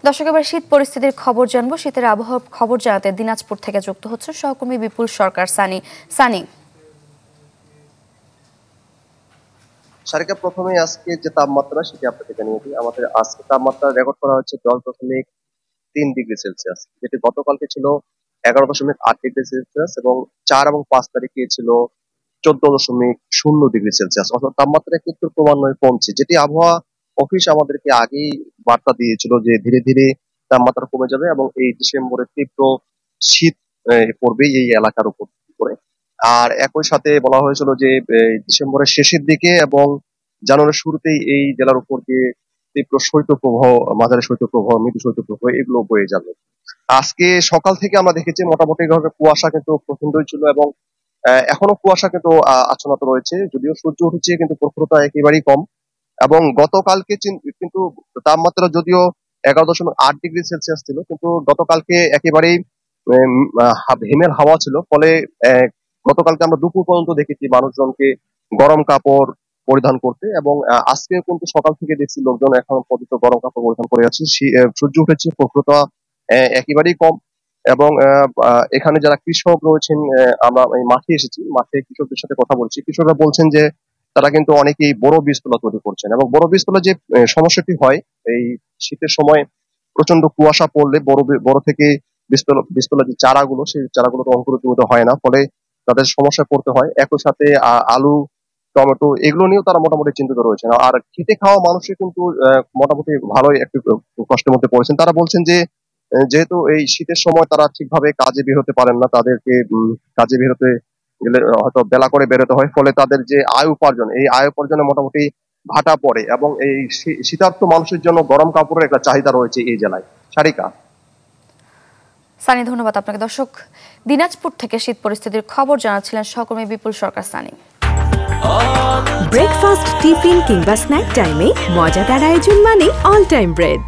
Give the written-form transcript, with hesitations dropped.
দর্শক, এবার শীত পরিস্থিতির খবর জানবো। শীতের আবহাওয়ার খবর জানাতে দিনাজপুর থেকে যুক্ত হচ্ছে সহকর্মী বিপুল সরকার। সানি, সারিকা, প্রথমে আজকে যে তাপমাত্রা সেটি আপনাকে জানিয়ে দিই। আমাদের আজকে তাপমাত্রা রেকর্ড করা হচ্ছে 10.3 ডিগ্রি সেলসিয়াস, যেটি গতকালকে ছিল 11.8 ডিগ্রি সেলসিয়াস এবং 4 এবং 5 তারিখে ছিল 14.0 ডিগ্রি সেলসিয়াস। অর্থাৎ তাপমাত্রা কিন্তু ক্রমান্বয়ে কমছে, যেটি আবহাওয়া অফিস আমাদেরকে আগেই বার্তা দিয়েছিল যে ধীরে ধীরে তাপমাত্রা কমে যাবে এবং এই ডিসেম্বরে তীব্র শীত পড়বে এই এলাকার উপর করে। আর একই সাথে বলা হয়েছিল যে ডিসেম্বরের শেষের দিকে এবং জানুয়ারির শুরুতেই এই জেলার উপর দিয়ে তীব্র শৈত্যপ্রবাহ, মাঝারি শৈত্যপ্রবাহ, মৃদু শৈত্যপ্রবাহ এগুলো বয়ে যাবে। আজকে সকাল থেকে আমরা দেখেছি মোটামুটি ভাবে কুয়াশা কিন্তু প্রচন্ডই ছিল এবং এখনো কুয়াশা কিন্তু আচ্ছন্ন রয়েছে, যদিও সূর্য উঠেছে কিন্তু প্রখরতা একেবারেই কম। এবং গতকালকে কিন্তু তাপমাত্রা যদিও 11.8 ডিগ্রি সেলসিয়াস ছিল, কিন্তু গতকালকে একেবারেই হিমেল হাওয়া ছিল, ফলে গতকালকে আমরা দুপুর পর্যন্ত দেখেছি মানুষজনকে গরম কাপড় পরিধান করতে এবং আজকে কিন্তু সকাল থেকে দেখছি লোকজন এখন পর্যন্ত গরম কাপড় পরিধান করে আছে। সূর্য উঠেছে, প্রখরতা একেবারেই কম। এবং এখানে যারা কৃষক রয়েছেন, আমরা এই মাঠে এসেছি, মাঠে কৃষকদের সাথে কথা বলছি। কৃষকরা বলছেন যে তারা কিন্তু অনেকেই বড় বীজতলা তৈরি করছেন এবং বড় বীজতলা যে সমস্যাটি হয় এই শীতের সময় প্রচন্ড কুয়াশা পড়লে বড় থেকে বীজতলা যে চারাগুলো, সেই চারাগুলো তো অঙ্কুরিত হয় না, ফলে তাদের সমস্যায় পড়তে হয়। একই সাথে আলু, টমেটো এগুলো নিয়েও তারা মোটামুটি চিন্তিত রয়েছেন। আর খেটে খাওয়া মানুষের কিন্তু মোটামুটি ভালোই একটু কষ্টের মধ্যে পড়েছেন। তারা বলছেন যে যেহেতু এই শীতের সময় তারা ঠিকভাবে কাজে বের হতে পারেন না, তাদেরকে কাজে বের হতে গেলে হয়তো বেলা করে বেরোতে হয়, ফলে তাদের যে আয় উপার্জন, এই আয় উপার্জনে মোটামুটি ভাটা পড়ে এবং এই শীতার্ত মানুষের জন্য গরম কাপড়ের একটা চাহিদা রয়েছে এই জেলায়। সারিকা। সানি, ধন্যবাদ আপনাকে। দর্শক, দিনাজপুর থেকে শীত পরিস্থিতির খবর জানাচ্ছিলেন সহকর্মী বিপুল সরকার। সানি। ব্রেকফাস্ট, টিফিন কিংবা স্ন্যাক টাইমে মজাদার আয়োজন মানে অল টাইম ব্রেড।